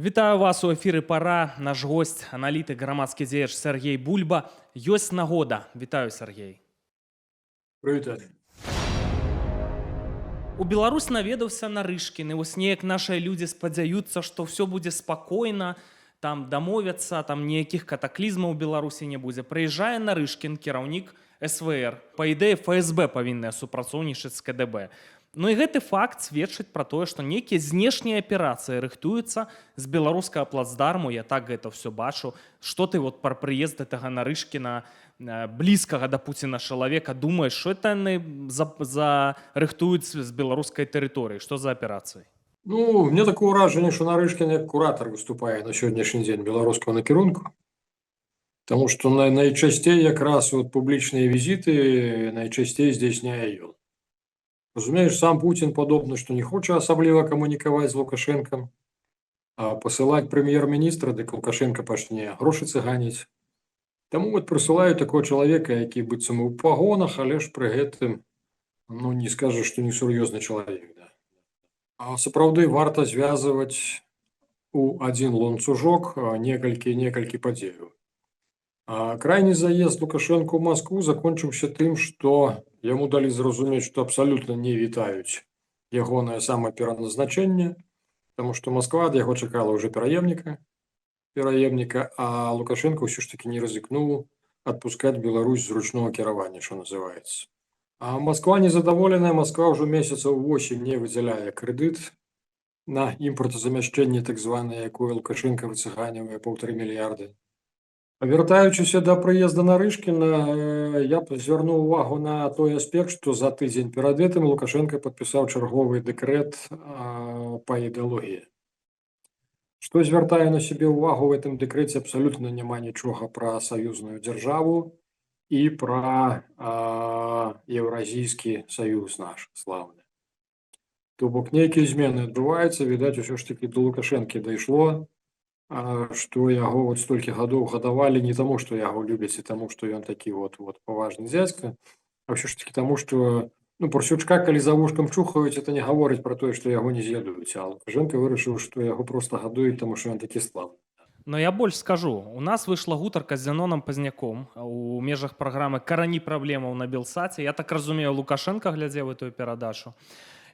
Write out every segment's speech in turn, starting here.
Вітаю вас у эфіры пара. Наш гость, аналітык, грамадскі дзеяч Сергей Бульба. Ёсць нагода. Вітаю, Сергей. Привіт. У Беларусь наведаўся Нарышкін, і вось неяк нашыя людзі спадзяюцца, што ўсё будзе спакойна, там дамовяцца, там ніякіх катаклізмаў у Беларусі не будзе. Прыязджае Нарышкін, кіраўнік СВР. Па ідэі ФСБ павінны супрацоўнічаць з КДБ. Ну і гэты факт сведчыць пра тое, што нейкія знешнія аперацыі рыхтуюцца з беларускага плацдарму. Я так гэта ўсё бачу. Што ты вот пра прыезд гэтага Нарышкіна, блізкага да Пуціна чалавека, думаеш, што это яны рыхтуюць з беларускай тэрыторыі? Што за аперацыі? Ну, мне такое ўражанне, што Нарышкін як куратар выступае на сённяшні дзень беларускага накірунку. Таму што найчасцей якраз публічныя візіты найчасцей здзяйсняе ён. Разумееш, сам Путін падобна, што не хоча асабліва камунікаваць з Лукашэнкам, а пасылаць прэм'ер-міністра, дык Лукашенко пачне грошы цыганіць. Таму прысылаю такого чалавека, які быццам у пагонах, але ж пры гэтым, не скажаш, што несур'ёзны чалавек. Да. А сапраўды варта звязваць у адзін ланцужок некалькі падзеяў. Крайні заезд Лукашенко ў Маскву закончыўся тым, што яму далі зразумець, што абсалютна не вітаюць ягонае самапераназначэнне, таму што Масква ад яго чакала ўжо пераемніка, а Лукашенко ўсё ж такі не рызыкнуў адпускаць Беларусь з ручного кіравання, што называецца. А Масква незадаволеная, Масква ўжо месяцаў 8 не выдзяляе крэдыт на імпартазамяшчэнне так званае, якое Лукашенко выцыганіў 1,5 мільярды. Вяртаючыся да прыезда Нарышкіна, я б звярнуў увагу на той аспект, што за тыдзень перад гэтым Лукашенко падпісаў чарговы дэкрэт па ідэалогіі. Што звяртае на сябе ўвагу, в гэтым дэкрэце абсалютна няма нічога пра саюзную дзяржаву і пра Еўразійскі саюз наш слаўны. То бок нейкія змены адбываюцца, відаць, усё ж такі до Лукашэнкі дайшло, што яго столькі гадоў гадавалі не таму, што яго любяць і таму, што ён такі паважны дзядзька, а ўсё ж такі таму, што парсючка, калі за вушкам чухаюць, это не гаворыць пра тое, што яго не з'ядуюць, а Лукашенко вырашыў, што яго проста гадуюць, таму што ён такі славны. Но я больш скажу, у нас выйшла гутарка з Зяноном Пазняком у межах праграмы «Карані праблемаў» на Белсаце. Я так разумею, Лукашенко глядзеў эту перадачу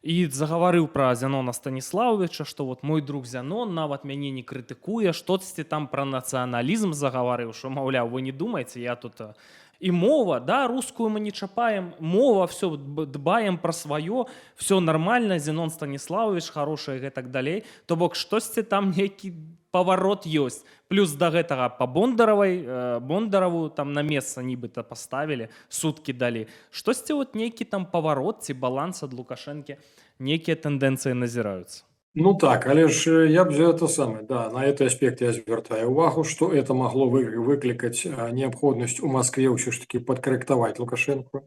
і загаварыў пра Зянона Станіславовича, што мой друг Зянон нават мяне не крытыкуе, штосьці там пра нацыяналізм загаварыў, што, маўляў, вы не думаеце, я тут... І мова, да, рускую мы не чапаем, мова, все, дбаем пра сваё, все нормально, Зянон Станіславович хороший і так далей. То бок, штосьці там нейкі паварот ёсць. Плюс да гэтага па Бондараву там на месца нібыта паставілі, суткі далі. Штосьці нейкі там паварот ці баланс ад Лукашэнкі, нейкія тэндэнцыі назіраюцца. Ну так, але ж я б это самое, да, на этот аспект я звертаю увагу, что это могло выкликать необходимость у Москве все ж таки подкорректовать Лукашенко.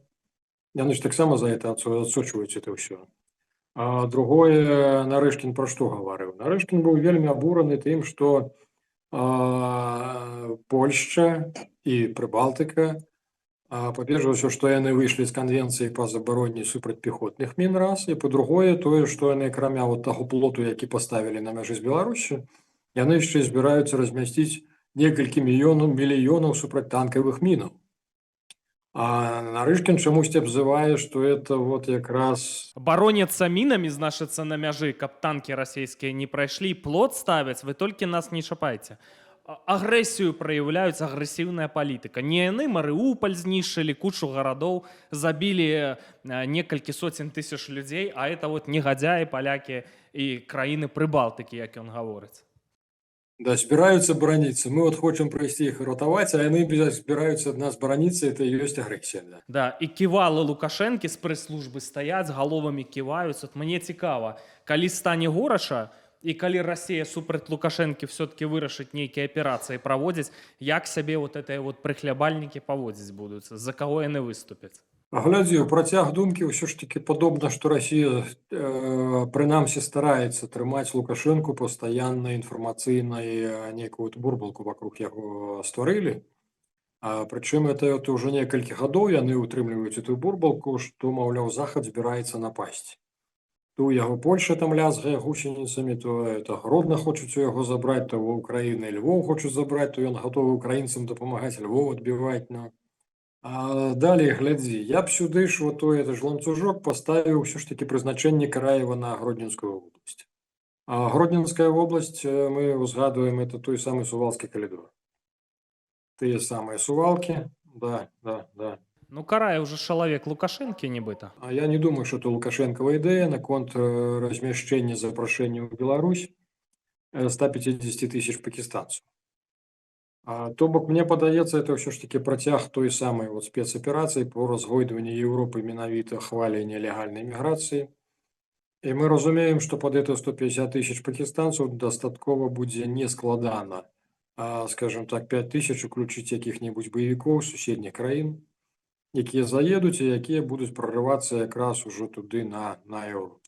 Яны ж так само за это отсочивают это все. А другое, Нарышкин про что говорил? Нарышкин был вельми обураны тем, что Польша и Прибалтика, па-першае, ўсё, што яны выйшлі з канвенцыі па забароне супрацьпехотных мін раз, і па-другое, тое, што яны акрамя таго плоту, які паставілі на мяжы з Беларусю, яны яшчэ збіраюцца размясціць некалькі мільёнаў супрацьтанкавых мінаў. А Нарышкін чамусьці абзывае, што это якраз... Бароняцца мінамі, значыцца, на мяжы, каб танкі расійскія не прайшлі, плот ставяць, вы толькі нас не чапайце. Агрэсію праяўляюць, агрэсіўная палітыка. Не яны Марыуполь знішчылі, кучу гарадоў, забілі некалькі соцень тысяч людзей, а это негадзяі, палякі і краіны Прыбалтыкі, як ён гаворыць. Да, збіраюцца бараніцца. Мы хочам прайсці іх ратаваць, а яны збіраюцца ад нас бараніцца, это ёсць агрэсія. Да, і ківалы Лукашэнкі з прэс-службы стаяць, галовамі ківаюць. Мне цікава, калі стане горача, і калі Расія супраць Лукашэнкі все-таки вырашыць нейкія аперацыі праводзіць, як сябе гэтыя прыхлябальнікі паводзіць будуць, за каго яны выступяць? Глядзі, ў працяг думкі ўсё ж таки падобна, што Расія прынамсі стараецца трымаць Лукашэнку пастаянна інфармацыйнай нейкую бурбалку вокруг яго стварылі. Прычым это ўжо некалькі гадоў яны ўтрымліваюць эту бурбалку, што, маўляў, Захад збіраецца напасці. То у яго Польша там лязгае гусеніцамі, то это Гродно хочуць у яго забраць, то у Украіны Львов хочуць забраць, то ён гатовы украінцам дапамагаць Львов адбіваць. Ну. А далей глядзі, я б сюды ж вот это ж ланцужок паставіў ўсё ж такі прызначэнне Караева на Гродненскую вобласць. А Гродненская вобласць, мы узгадываем, это той самы Сувалскі калідор. Тыя самыя Сувалкі, да. Ну, Караев же чалавек Лукашэнкі, нібыта. А я не думаю, что это Лукашенкова ідэя наконт размяшчэння запрашэння ў Беларусь 150 тысяч пакистанцаў. То бок, мне падаецца, это ўсё ж таки працяг той самай вот спецаперацыі по разгойдванню Еўропы менавіта хваляй нелегальнай міграцыі. І мы разумеем, што пад это 150 тысяч пакистанцаў дастаткова будзе нескладана, скажем так, 5 тысяч уключыць якіх-небудзь баевікоў з суседніх краін, якія заедуць і якія будуць прарывацца якраз ужо туды на Еўропу.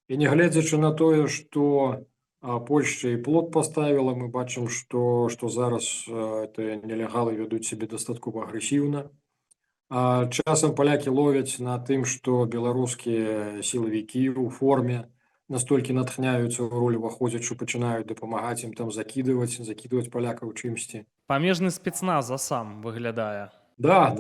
І нягледзячы на тое, што Польшча і плот паставіла, мы бачым, што зараз нелегалы вядуць сябе дастаткова агрэсіўна. Часам палякі ловяць на тым, што беларускія сілавікі ў форме настолькі натхняюцца ў роль уваходзяць, што пачынаюць дапамагаць ім там закідваць палякаў чымсьці. Памежны спецназ сам выглядае. Да.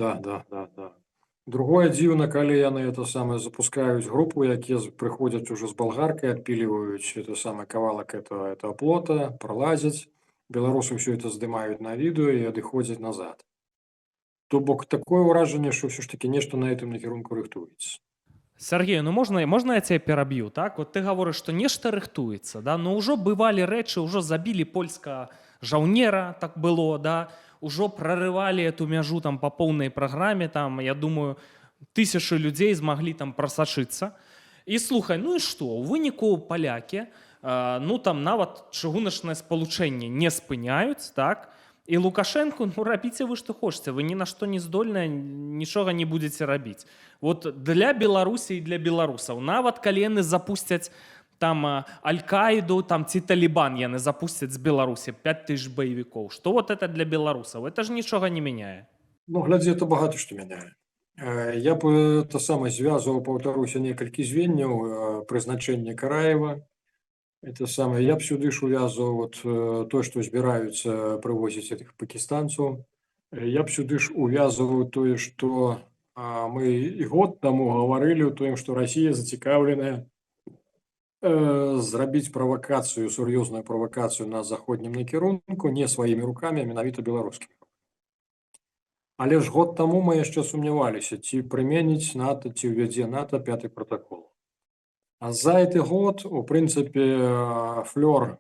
Другое дзіўна, калі яны это самае запускаюць групу, якія прыходзяць ужо з балгаркай, адпіліваюць это самае кавалак этого плота, пролазяць, беларусы ўсё это здымаюць на відэо і адыходзяць назад. То бок такое ўражанне, што ўсё ж таки нешта на гэтым накірунку рыхтуецца. Сергей, ну можна я цябе пераб'ю, так? Вот ты гаворыш, што нешта рыхтуецца, да? Ну ўжо бывалі рэчы, ўжо забілі польскага жаўнера, так было, да? Ужо прорывали эту мяжу там по полной программе, там, я думаю, тысячи людей змаглі там просачыцца. І слухай, ну і што? У выніку палякі, ну там нават чыгуначнае спалучэнне не спыняюць, так? І Лукашенко, ну рабіце вы што хочаце, вы ні на што не здольныя, нічога не будзеце рабіць. Вот для Беларусі і для беларусаў, нават калі яны запусцяць там Аль-Каиду, там ці Талибан яны запусцяць з Беларусі 5 тысяч баевікоў. Што вот это для беларусаў? Это ж нічога не мяняе. Ну, глядзі, это багата што мяняе. Я б это самае звязваў, паўтаруся, некалькі звенняў прызначэння Караева. Это самае, я б сюды ж увязваў вот то, што збіраюцца прывозіць этих пакистанцаў. Я б сюды ж увязваў тое, што мы і год таму гаварылі ў тым, што Расія зацікаўленая зрабіць правакацыю, сур'ёзную правакацыю на заходнім накірунку не сваімі рукамі, а менавіта беларускімі. Але ж год таму мы яшчэ сумняваліся, ці прыменіць НАТО, ці ўвядзе НАТО 5-й протакол. А за гэты год, у прынцыпе, флёр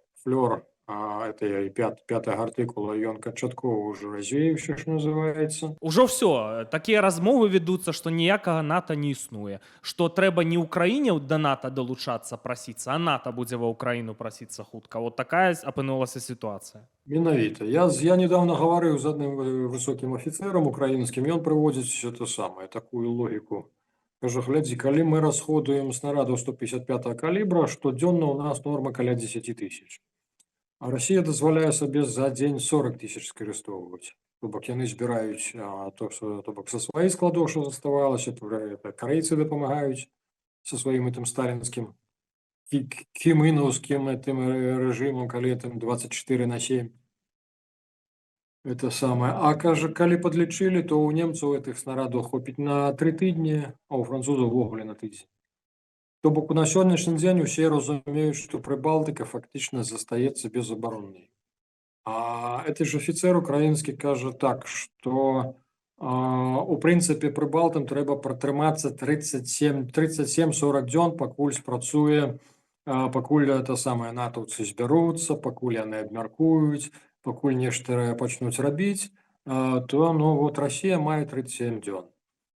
этой 5-го артыкула, ён канчаткова ўжо развеяўся, што называецца. Ужо ўсё, такія размовы вядуцца, што ніякага НАТО не існуе, што трэба не ўкраіне да НАТО далучацца, прасіцца, а НАТО будзе ва ўкраіну прасіцца хутка. Вот такая апынулася сітуацыя. Менавіта. Я недавно гаварыў з адным высокім афіцэрам украінскім, ён прыводзіць это самае, такую логіку. Кажа, глядзі, калі мы расходуем снарядаў 155-го калібра, штодзённа у нас норма каля 10 тысяч. А Расія дазваляе сабе за дзень 40 тысяч скарыстоўваць. То бок яны збіраюць то бок са сваіх складоў, што заставалася, карэйцы дапамагаюць са сваім этим сталінскім кімынаўскім этим рэжымам, калі там 24/7. Это самае. А кажа, калі падлічылі, то ў немцаў этих снарядаў хопіць на 3 тыдні, а ў французаў увогуле на тыдзень. То бок на сённяшні дзень усе разумеюць, што Прыбалтыка фактычна застаецца безабароннай. А этот же афіцэр украінскі кажа так, што у прынцыпе Прыбалтам трэба пратрымацца 37-40 дзён, пакуль спрацуе, пакуль это самае натаўцы збяруцца, пакуль яны абмяркуюць, пакуль нешта пачнуць рабіць, то ну вот Расія мае 37 дзён.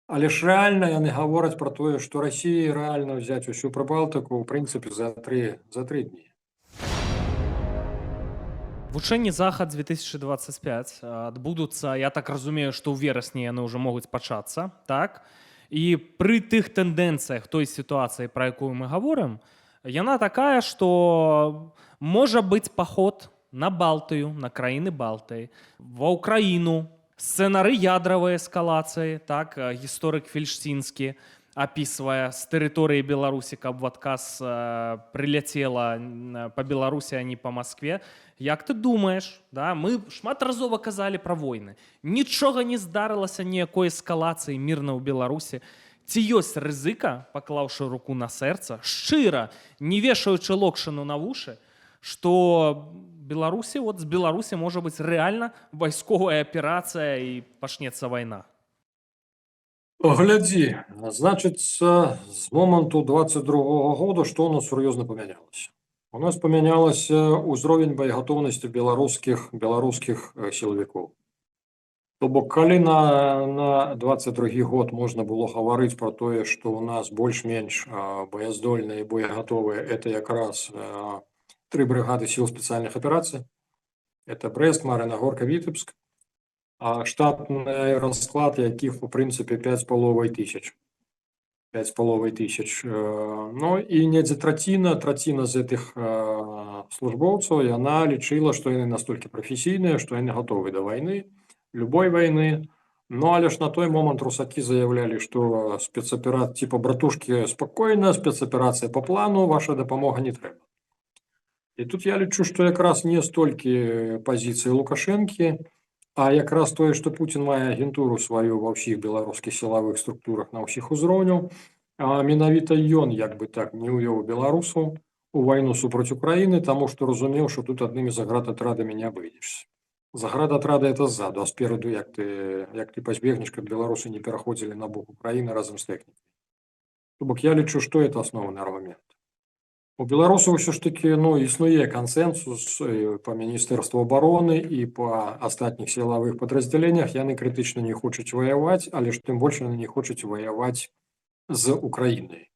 Але ж рэальна яны гавораць пра тое, што Расіі рэальна ўзяць усю Прыбалтыку ў прынцыпе за 3 дні. Вучэнні Захад 2025 адбудуцца, я так разумею, што ў верасні яны ўжо могуць пачацца, так? І пры тых тэндэнцыях той сітуацыі, пра якую мы гаворым, яна такая, што можа быць паход на Балтыю, на краіны Балтыі, ва Ўкраіну, сцэнары ядравай эскалацыі, так, гісторык Фельштінскі, описывая с тэрыторыі Беларусі, каб в адказ прыляцела па Беларусі, а не па Маскве. Як ты думаеш, да? Мы шматразова казалі пра войны. Нічога не здарылася, ніякой эскалацыі мірна ў Беларусі. Ці ёсць рызыка, паклаўшы руку на сэрца, шчыра, не вешаючы локшыну на вушы, што Беларусі, от з Беларусі можа быць рэальна вайсковая аперацыя і пачнецца вайна? Глядзі, значыцца, з моманту 22-го года што ў нас сур'ёзна памянялася? У нас памянялася ўзровень боегатоўнасці беларускіх сілавікоў. То бок, калі на 22 год можна было гаварыць пра тое, што ў нас больш-менш баяздольныя і боегатовыя, это якраз 3 брыгады сіл спецыяльных аперацый. Это Брэст, Мар'їна Горка, Вітебск. А штатный расклад, якіх, у прынцыпе, 5500. 5500. Ну, і недзе траціна з гэтых службоўцаў, яна лічыла, што яны настолькі прафесійныя, што яны гатовы да вайны, любой вайны. Ну, але ж на той момант русакі заявлялі, што типа братушкі, спакойна, спецаперацыя по плану, ваша дапамога не трэба. І тут я лічу, што якраз не столькі пазіцыі Лукашэнкі, а якраз тое, што Пуцін мае агентуру сваю ва ўсіх беларускіх сілавых структурах на ўсіх узроўняў, а менавіта ён, як бы так, не ўвёў беларусаў у вайну супраць Украіны, таму што разумеў, што тут аднымі заградатрадамі не абыдзешся. Заградатрады это ззаду, а спераду як ты пазбегнеш, каб беларусы не пераходзілі на бок Украіны разам з тэхнікай. То бок я лічу, што это асноўны аргумент. У беларусаў ўсё ж такі існуе кансэнсус па міністэрству абароны і па астатніх сілавых падраздзяленнях. Яны крытычна не хочуць ваяваць, але ж тым больш яны не хочуць ваяваць з Украінай.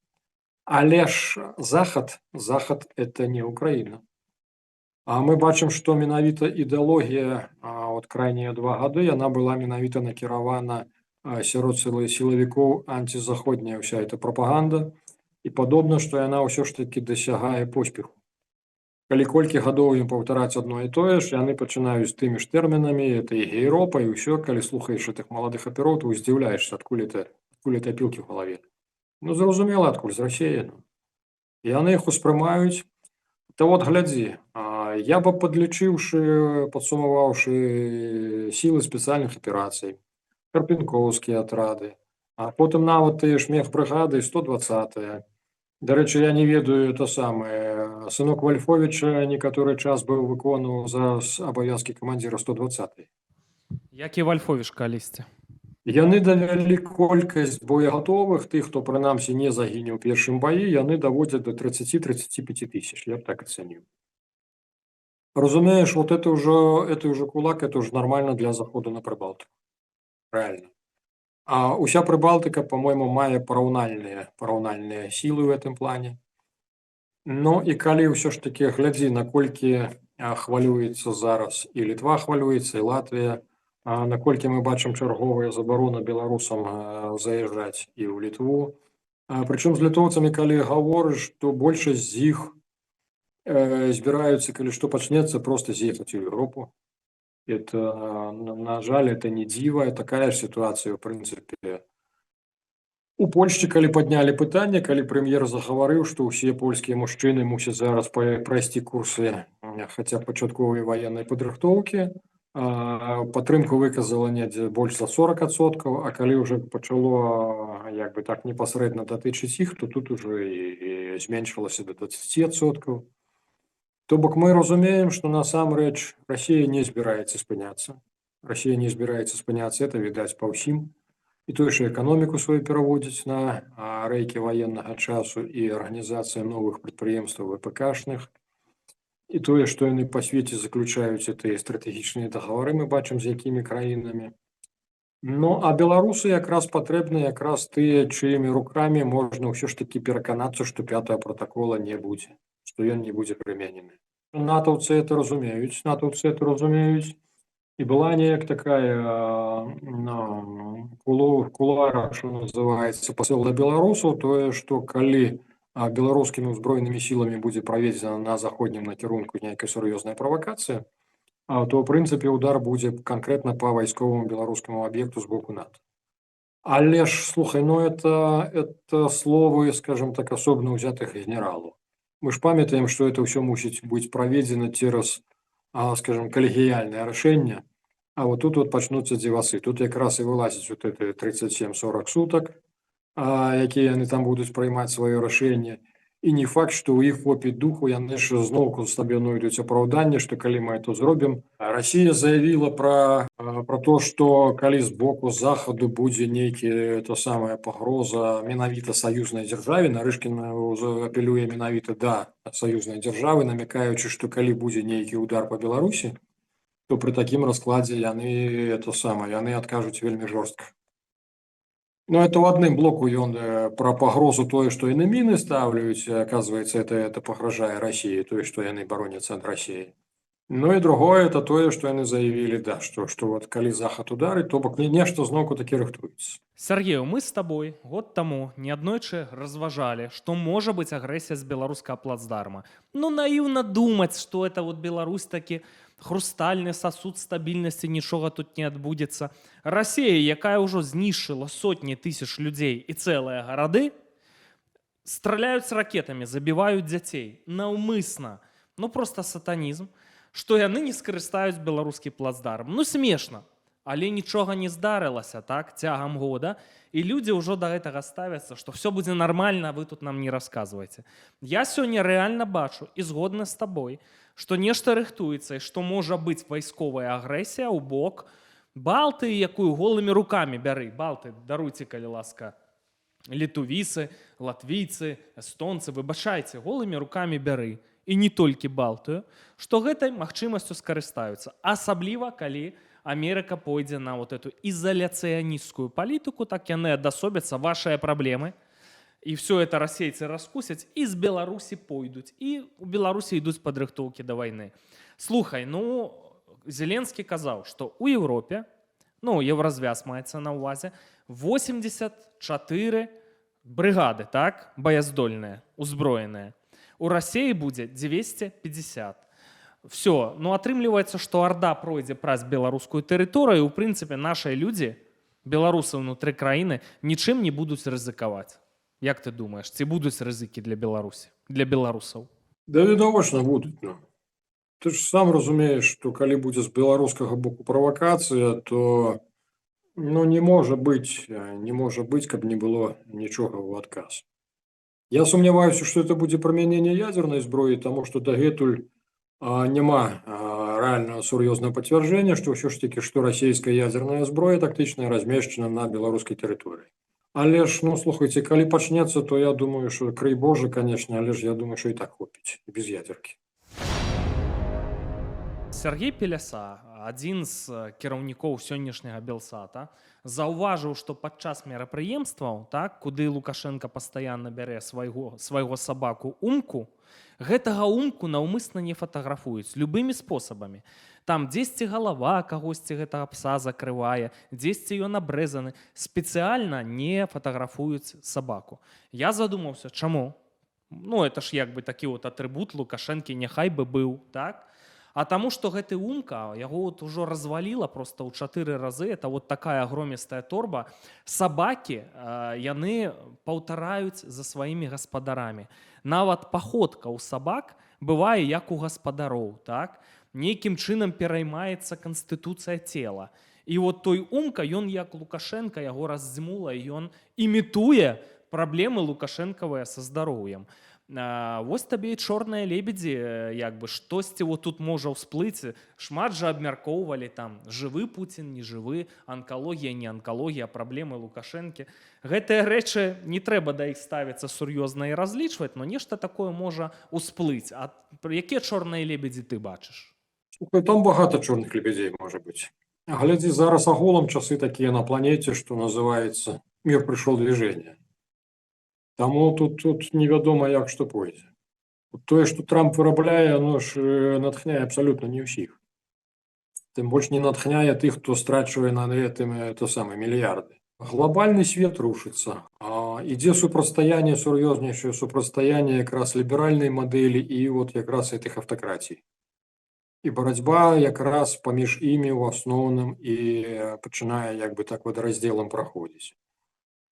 Але ж Захад это не Украіна. А мы бачым, што менавіта ідэалогія от крайнія 2 гады яна была менавіта накіравана сярод сілавікоў антизаходняя ўся эта прапаганда. І падобна, што яна ўсё ж такі дасягае поспеху. Калі колькі гадоў ім паўтараць адно і тое ж, яны пачынаюць тымі ж тэрмінамі, это і гейропа, і ўсё, калі слухаеш гэтых маладых апероў, ты здзіўляешся, адкуль это пілкі ў галаве. Ну, зразумела, адкуль, з Расіі. Яны іх успрымаюць. То от глядзі, я бы падсумаваўшы сілы спецыяльных аперацый, карпенкоўскія атрады, а потым нават тыя ж мехбрыгады 120-е. Дарэчы, я не ведаю то самае. Сынок Вальфовіча некаторы час быў выконваў зараз абавязкі камандзіра 120-й. Які Вальфовіч калісьці? Яны давялі колькасць боегатовых, тых, хто прынамсі не загіне ў першым баі, яны даводзяць до 30-35 тысяч, я б так ацэню. Разумееш, вот это уже кулак, это уже нормально для заходу на Прыбалтыку. Реально. А уся Прыбалтыка, по-моему, мае параўнальныя сілы ў гэтым плане. Ну і калі ўсё ж такі глядзі, наколькі хвалюецца зараз і Літва хвалюецца, і Латвія, наколькі мы бачым чарговыя забароны беларусам заязджаць і ў Літву. Прычым з літоўцамі, калі гаворыш, то большасць з іх збіраюцца, калі што пачнецца, проста з'ехаць у Еўропу. Это, на жаль, это не дзіва, такая ж ситуация, в принципе. У Польшчы, калі паднялі пытанне, калі прэм'ер загаварыў, што ўсе польскія мужчыны мусяць зараз прайсці курсы хаця б пачатковай ваеннай падрыхтоўкі, падтрымку выказала недзе больш за 40%, а калі ўжо пачало як бы так непасрэдна датычыць іх, то тут уже і зменшылася до 20%. То бок мы разумеем, што насамрэч Расія не збіраецца спыняцца. Расія не збіраецца спыняцца, это відаць па ўсім. І тое, што эканоміку сваю пераводзіць на рэйкі ваеннага часу і арганізацыя новых прадпрыемстваў ВПКшных. І тое, што яны па свеце заключаюць тыя стратэгічныя дагавары, мы бачым, з якімі краінамі. Ну, а беларусы якраз патрэбны якраз тыя, чыімі рукамі можна ўсё ж такі пераканацца, што 5-го пратакола не будзе, што ён не будзе прыменены. Натаўцы это разумеюць, і была неяк такая кулуара, што называецца, пасыл да беларусаў, тое, што калі беларускімі ўзброенымі сіламі будзе праведзена на заходнім накірунку нейкая сур'ёзная правакацыя, то, ў прынцыпе, удар будзе канкрэтна па вайсковаму беларускаму аб'екту з боку НАТО. Але ж, слухай, ну это словы, скажем так, асобна ўзятых генералаў. Мы ж памятаем, што это ўсё мусіць быць праведзена цераз, скажем, калегіяльнае рашэнне. А вот тут вот пачнуцца дзівасы. Тут якраз і вылазіць вот это 37-40 сутак, якія яны там будуць прымаць сваё рашэнне. І не факт, што ў іх хопіць духу, яны ж зноўку сабе знойдуць апраўданне, што калі мы это зробім. Расія заявіла пра то, што калі з боку захаду будзе нейкі самая пагроза менавіта саюзнай дзяржаве, Нарышкін апелюе менавіта да саюзнай дзяржавы, намякаючы, што калі будзе нейкі удар па Беларусі, то пры такім раскладзе яны яны адкажуць вельмі жорстка. Ну, это ў адным блоку ён пра пагрозу тое, што яны міны ставляюць, оказывается, это пагражае Расіі, тое, што яны бароняцца ад Расіі. Ну і другое, это тое, што яны заявілі, да, што вот калі захад ударыць, то бок нешта зноўку такі рыхтуецца. Сергею, мы з табой год таму неаднойчы разважалі, што можа быць агрэсія з беларускага плацдарма. Ну, наіўна думаць, што это вот Беларусь такі хрустальны сасуд стабільнасці, нічога тут не адбудзецца. Расія, якая ўжо знішчыла сотні тысяч людзей і цэлыя гарады, страляюць ракетамі, забіваюць дзяцей наўмысна. Ну, проста сатанізм, што яны не скарыстаюць беларускі плацдарм. Ну, смешна, але нічога не здарылася, так, цягам года, і людзі ўжо да гэтага ставяцца, што все будзе нармальна, вы тут нам не расказваеце. Я сёння рэальна бачу і згодна з табой, што нешта рыхтуецца і што можа быць вайсковая агрэсія ў бок Балтыі, якую голымі рукамі бяры. Балты, даруйце, калі ласка, літувіцы, латвійцы, эстонцы, выбачайце, голымі рукамі бяры. І не толькі Балтыю, што гэтай магчымасцю скарыстаюцца. Асабліва, калі Амерыка пойдзе на вот эту ізаляцыянісцкую палітыку, так яны адасобяцца вашыя праблемы, і все это расейцы раскусяць, і з Беларусі пойдуць, і у Беларусі ідуць падрыхтоўкі да вайны. Слухай, ну, Зеленскі казаў, што ў Еўропе, ну, Еўразвяз маецца на ўвазе, 84 брыгады, так, баяздольныя, узброеныя. У Расіі будзе 250. Все, ну атрымліваецца, што Арда пройдзе праз беларускую тэрыторыю, і, у прынцыпе, нашыя людзі, беларусы ўнутры краіны, нічым не будуць рызыкаваць. Як ты думаеш, ці будуць рызыкі для Беларусі, для беларусаў? Да відавочна будуць, ну. Ты ж сам разумееш, што калі будзе з беларускага боку правакацыя, то не можа быць, каб не было нічога ў адказ. Я сумняваюся, што это будзе прымяненне ядзернай зброі, таму што дагэтуль няма рэальнага сур'ёзнага пацвярджэння, што ўсё ж такі, што расійская ядзерная зброя тактычная размешчана на беларускай тэрыторыі. Але ж, ну, слухайце, калі пачнецца, то я думаю, што крый Божа, канешне, але ж я думаю, што і так хопіць, без ядзеркі. Сергей Пеляса, адзін з кіраўнікоў сённяшняга Белсата, заўважыў, што падчас мерапрыемстваў, так, куды Лукашенко пастаянна бярэ свайго сабаку Умку, гэтага Умку наўмысна не фатаграфуюць любымі спосабамі. Там дзесьці галава кагосьці гэтага пса закрывае, дзесьці ён абрэзаны, спецыяльна не фатаграфуюць сабаку. Я задумаўся, чаму? Ну, это ж як бы такі вот атрыбут Лукашэнкі няхай бы быў, так? А таму, што гэты Умка, яго вот ужо разваліла просто ў 4 разы, это вот такая громістая торба. Сабакі, яны паўтараюць за сваімі гаспадарамі. Нават паходка ў сабак бывае як у гаспадароў, так? Нейкім чынам пераймаецца канстытуцыя цела. І вот той Умка, ён як Лукашенка, яго раздзьмула, і ён імітуе праблемы лукашэнкавыя са здароўем. Вось табе і чорныя лебедзі, як бы, штосьці вот тут можа ўсплыць. Шмат жа абмяркоўвалі там, жывы Пуцін, не жывы, анкалогія, не анкалогія, праблемы Лукашэнкі. Гэтыя рэчы не трэба да іх ставіцца сур'ёзна і разлічваць, но нешта такое можа ўсплыць. А якія чорныя лебедзі ты бачыш? Слухай, там багата чорных лебедзей можа быць. Глядзі, зараз агулам часы такія на планеце, што называецца «Мир пришел движение». Таму тут невядома, як што пойдзе. Тое, што Трамп вырабляе, оно ж натхняе абсалютна не ўсіх. Тым больш не натхняе тых, хто страчвае на гэтым мільярды. Глобальны свет рушыцца. Ідзе супрацьстаянне, сур'ёзнейшае супрацьстаянне якраз ліберальнай мадэлі і вот якраз гэтых аўтакратій. І барацьба якраз паміж імі ў асноўным і пачынае як бы так водораздзелам праходзіць.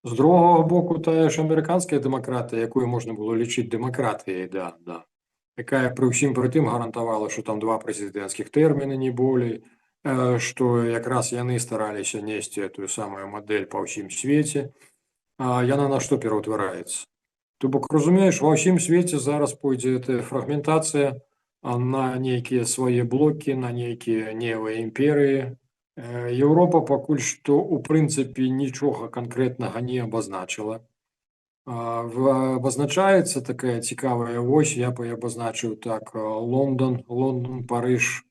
З другого боку, тая ж амерыканская дэмакратыя, якую можна было лічыць дэмакратыяй, да, якая пры ўсім пры тым гарантавала, што там 2 прэзідэнцкіх тэрміны, не болей, што якраз яны стараліся несці тую самую мадэль па ўсім свеце, яна на што пераўтвараецца? То бок, разумееш, ва ўсім свеце зараз пойдзе гэтая фрагментацыя на нейкія свае блокі, на нейкія невыя імперыі. Еўропа пакуль што ў прынцыпе нічога канкрэтнага не абазначыла. Абазначаецца такая цікавая вось, я б абазначыў так: Лондон, Парыж,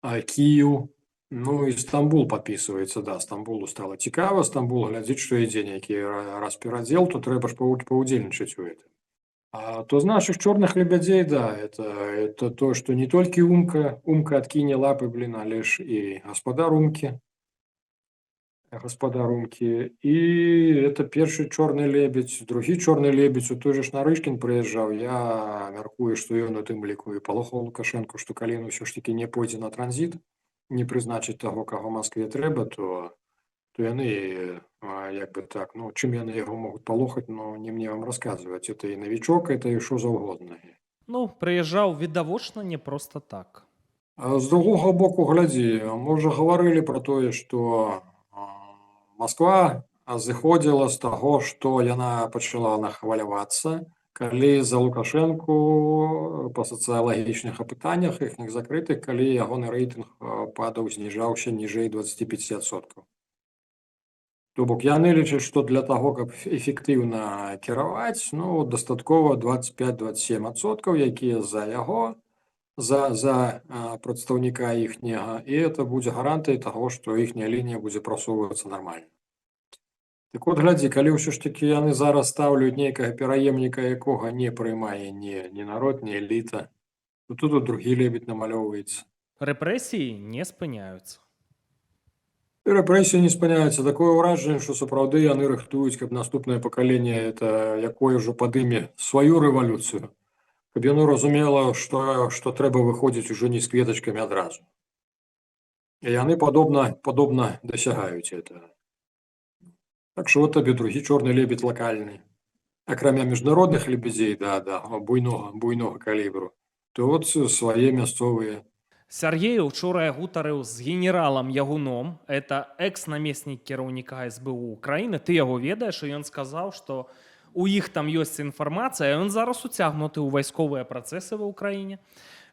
Кіеў, ну і Стамбул падпісваецца, да, Стамбулу стала цікава, Стамбул глядзіць, што ідзе нейкі расперадзел, то трэба ж паўдзельнічаць у гэтым. То з нашых чорных лебядзей, да, это то, што не толькі умка адкіне лапы, але ж і гаспадар умкі. І это першы чорны лебедзь, другі чорны лебедзь, у той же ж Нарышкін прыязджаў. Я мяркую, што ён у тым ліку і палохаў Лукашэнку, што калі ён усё ж такі не пойдзе на транзіт, не прызначыць таго, каго Маскве трэба, то яны, як бы так, ну, чым яны яго могуць палохаць, ну, не мне вам расказваць. Это і навічок, это і што заўгодна. Ну, прыязджаў відавочна не проста так. З другога боку, глядзі, мы ўжо гаварылі пра тое, што Масква зыходзіла з таго, што яна пачала нахвалявацца, калі за Лукашэнку па сацыялагічных апытаннях іхніх закрытых, калі ягоны рэйтынг падаў, зніжаўся ніжэй 25%. То бок яны лічаць, што для таго, каб эфектыўна кіраваць, ну, дастаткова 25-27%, якія за яго, за прадстаўніка іхняга, і это будзе гарантыяй таго, што іхняя лінія будзе прасоўвацца нармальна. Так от, глядзі, калі ўсё ж такі яны зараз ставлюць нейкага пераемніка, якога не прыймае ні народ, ні эліта, то тут другі лебедь намалёўваецца. Рэпрэсіі не спыняюцца. Рэпрэсіі не спыняюцца. Такое ўражанне, што сапраўды яны рыхтуюць, каб наступнае пакаленне это якое ўжо падыме сваю рэвалюцыю, каб яно разумела, што трэба выходзіць ужо не з кветачкамі адразу. І яны падобна дасягаюць этого. Так што вот табе другі чорны лебедь лакальны. Акрамя міжнародных лебедзей, да, буйнога калібру, то вот свае мясцовыя. Сяргей учора гутарыў з генералам Ягуном, это экс-намеснік кіраўніка СБУ Украіны. Ты яго ведаеш, і ён сказаў, што у іх там ёсць інфармацыя, ён зараз уцягнуты ў вайсковыя працэсы ва ўкраіне.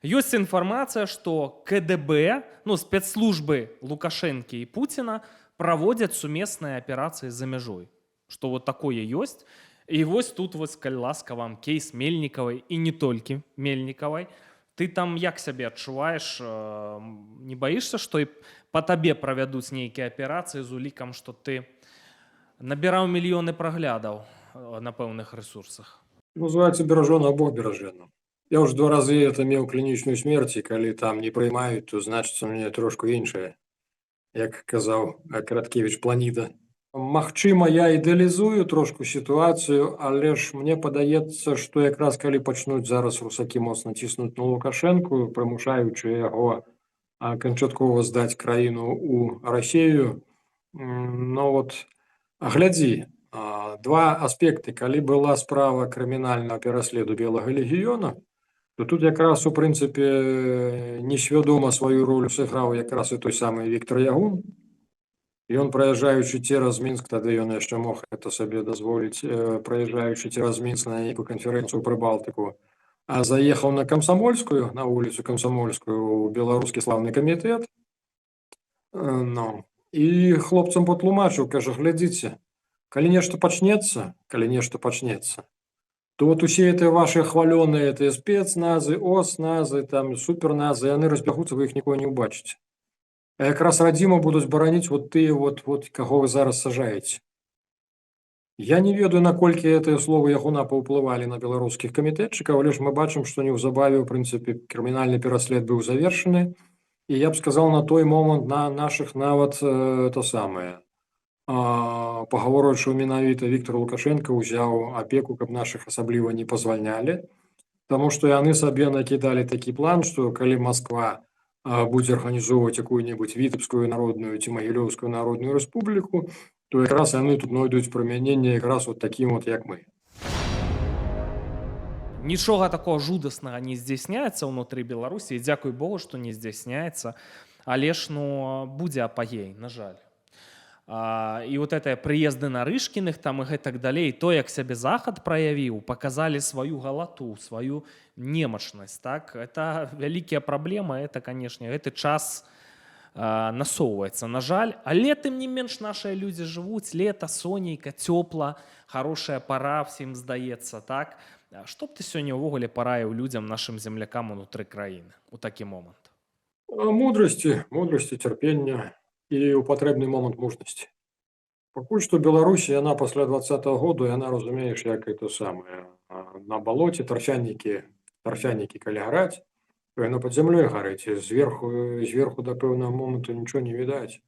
Ёсць інфармацыя, што КДБ, ну, спецслужбы Лукашэнкі і Пуціна праводзяць сумесныя аперацыі за мяжой. Што вот такое ёсць. І вось тут, вось, калі ласка, вам кейс Мельнікавай і не толькі Мельнікавай. Ты там як сябе адчуваеш? Не баішся, што і па табе правядуць нейкія аперацыі з улікам, што ты набіраў мільёны праглядаў на пэўных рэсурсах? Называецца беражона, Бог беражэна. Я ўжо 2 разы это меў клінічную смерць, і калі там не прыймаюць, то значыцца мне трошку іншае, як казаў Караткевіч Планіда. Магчыма, я ідэалізую трошку сітуацыю, але ж мне падаецца, што якраз калі пачнуць зараз русакі моцна ціснуць на Лукашэнку, прымушаючы яго канчаткова здаць краіну ў Расію, ну вот, глядзі, 2 аспекты. Калі была справа крымінальнага пераследу Белага легіёна, то тут якраз у прынцыпе несвядома сваю ролю сыграў якраз і той самы Віктор Ягун. Ён, праязджаючы цераз Мінск, тады ён яшчэ мог это сабе дазволіць, праязджаючы цераз Мінск на нейкую канферэнцыю ў Прыбалтыку, заехаў на Камсамольскую, на вуліцу Камсамольскую, у беларускі слаўны камітэт. І хлопцам патлумачыў, кажа, глядзіце, калі нешта пачнецца, то вот усе гэтыя ваши хвалёныя спецназы, осназы, там суперназы, яны разбягуцца, вы іх нікога не ўбачыце. А якраз радзіма будуць бараніць вот тыя, каго вы зараз сажаеце. Я не ведаю, наколькі гэтыя словы Ягуна паўплывалі на беларускіх камітэтчыкаў, але ж мы бачым, што неўзабаве, у прынцыпе, крымінальны пераслед быў завершаны, і я б сказаў, на той момант на нашых нават пагаворваючы менавіта Віктор Лукашенко ўзяў апеку, каб нашых асабліва не пазвальнялі, таму што яны сабе накідалі такі план, што калі Масква будзе арганізоўваць якую-небудзь Віцебскую народную ці Магілёўскую народную рэспубліку, то якраз яны тут знойдуць прымяненне якраз вот такім вот, як мы. Нічога такого жудаснага не здзяйсняецца ўнутры Беларусі, і дзякуй Богу, што не здзяйсняецца, але ж ну будзе апагей, на жаль. І вот гэтыя прыезды Нарышкіных там і гэтак далей, то, як сябе Захад праявіў, паказалі сваю галату, сваю немачнасць. Так? Это вялікія праблемы, это, канешне, гэты час насоўваецца, на жаль. Але тым не менш нашыя людзі жывуць, лета, сонейка, цёпла, хорошая пара, всім здаецца, так? Што б ты сёння ўвогуле параіў людзям, нашым землякам унутры краіны у такі момант? Мудрасці, цярпення і ў патрэбны момант мужнасці. Пакуль што Беларусь, яна пасля 20-го году, яна, разумееш, як это самае, на балоце тарфянікі калі гараць, то яно пад зямлёй гарыць, і зверху да пэўнага моманту нічого не відаць.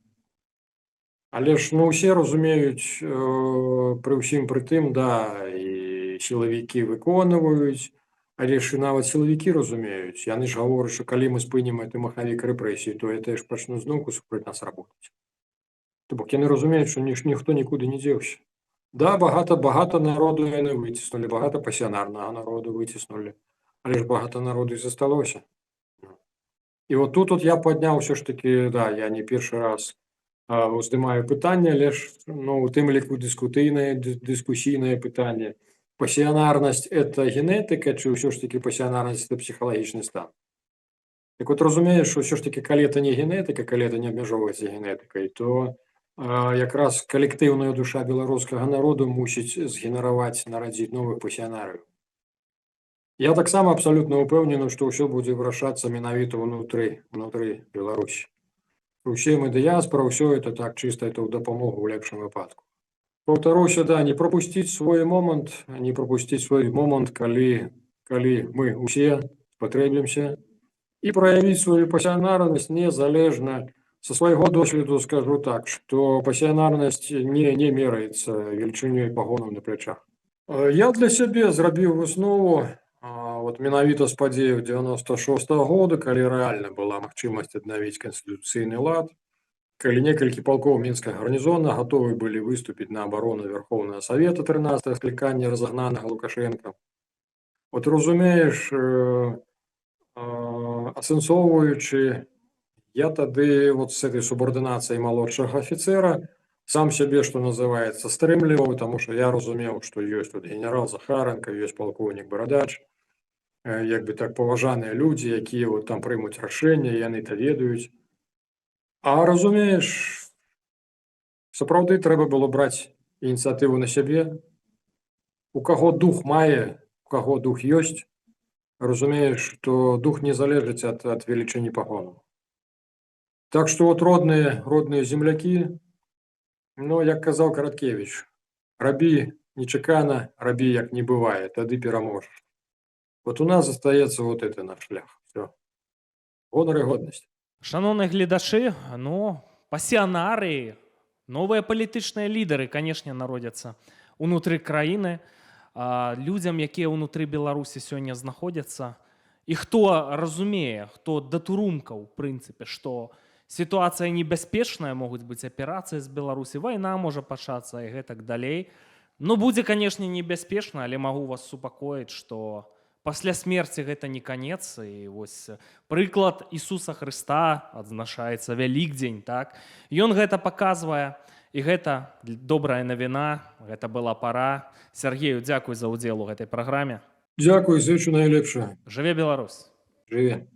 Але ж ну усе разумеюць, пры ўсім пры тым, да, і сілавікі выконваюць, але ж і нават сілавікі разумеюць. Яны ж гавораць, што калі мы спынім гэты махавік рэпрэсій, то это ж пачнуць зноўку супраць нас работаць. То бок яны разумеюць, што ніхто нікуды не дзеўся. Да, багата народу яны выціснулі, багата пасіянарнага народу выціснулі, але ж багата народу і засталося. І вот тут я падняў усё ж такі, да, я не першы раз уздымаю пытанне, але ж ну, у тым ліку дыскусійнае пытанне. Пасіянарнасць – это генетыка, ці ўсё ж такі пасіянарнасць – это псіхалагічны стан? Так вот разумееш, што ўсё ж такі, калі это не генетыка, калі это не абмяжоўваецца генетыкай, то якраз калектыўная душа беларускага народу мусіць згенераваць, нарадзіць новых пасіянараў. Я таксама абсалютна ўпэўнены, што ўсё будзе вырашацца менавіта ўнутры Беларусі. Усе мы дыяспора, ўсё это так чыста, это ў дапамогу ў лепшым выпадку. Паўтаруся, да, не прапусціць свой момант, калі мы ўсе спатрэбімся, і праявіць сваю пасіянарнасць незалежна. Са свайго досведу скажу так, што пасіянарнасць не мераецца велічынёй пагонаў на плячах. Я для сябе зрабіў выснову, вот менавіта з падзеяў 96-го года, калі рэальна была магчымасць аднавіць канстытуцыйны лад, калі некалькі палкоў мінскага гарнізона гатовы былі выступіць на абарону Верховнага Савета 13-го склікання разагнанага Лукашенка. Вот разумееш, асэнсоўваючы, я тады вот з этой субардынацыяй малодшага афіцера сам сябе, што называецца, стрымліваў, таму што я разумеў, што ёсць тут генерал Захаранка, ёсць палкоўнік Барадач, як бы так паважаныя людзі, якія вот там прымуць рашэнне, яны-то ведаюць. А разумееш, сапраўды трэба было браць ініцыятыву на сябе. У каго дух мае, у каго дух ёсць, разумееш, што дух не залежыць ад велічыні пагонаў. Так што вот родныя землякі, ну, як казаў Караткевіч, рабі нечакана, рабі як не бывае, тады пераможаш. Вот у нас застаецца вот это наш шлях. Все. Гонар і годнасць. Шановні глядачі, ну, пасіянары, новыя палітычныя лідары, канешне, народзяцца унутры краіны, людзям, якія ўнутры Беларусі сёння знаходзяцца, і хто разумее, хто датурумкаў, у прынцыпе, што сітуацыя небяспечная, могуць быць аперацыі з Беларусі, вайна можа пачацца і гэтак далей. Ну, будзе, канешне, небяспечна, але магу вас супакоіць, што пасля смерці гэта не канец. І вось прыклад Ісуса Хрыста адзначаецца Вялікдзень, так? Ён гэта паказвае, і гэта добрая навіна, гэта была пара. Сергею, дзякуй за ўдзел у гэтай праграме. Дзякуй, зычу найлепшае. Жыве Беларусь! Жыве.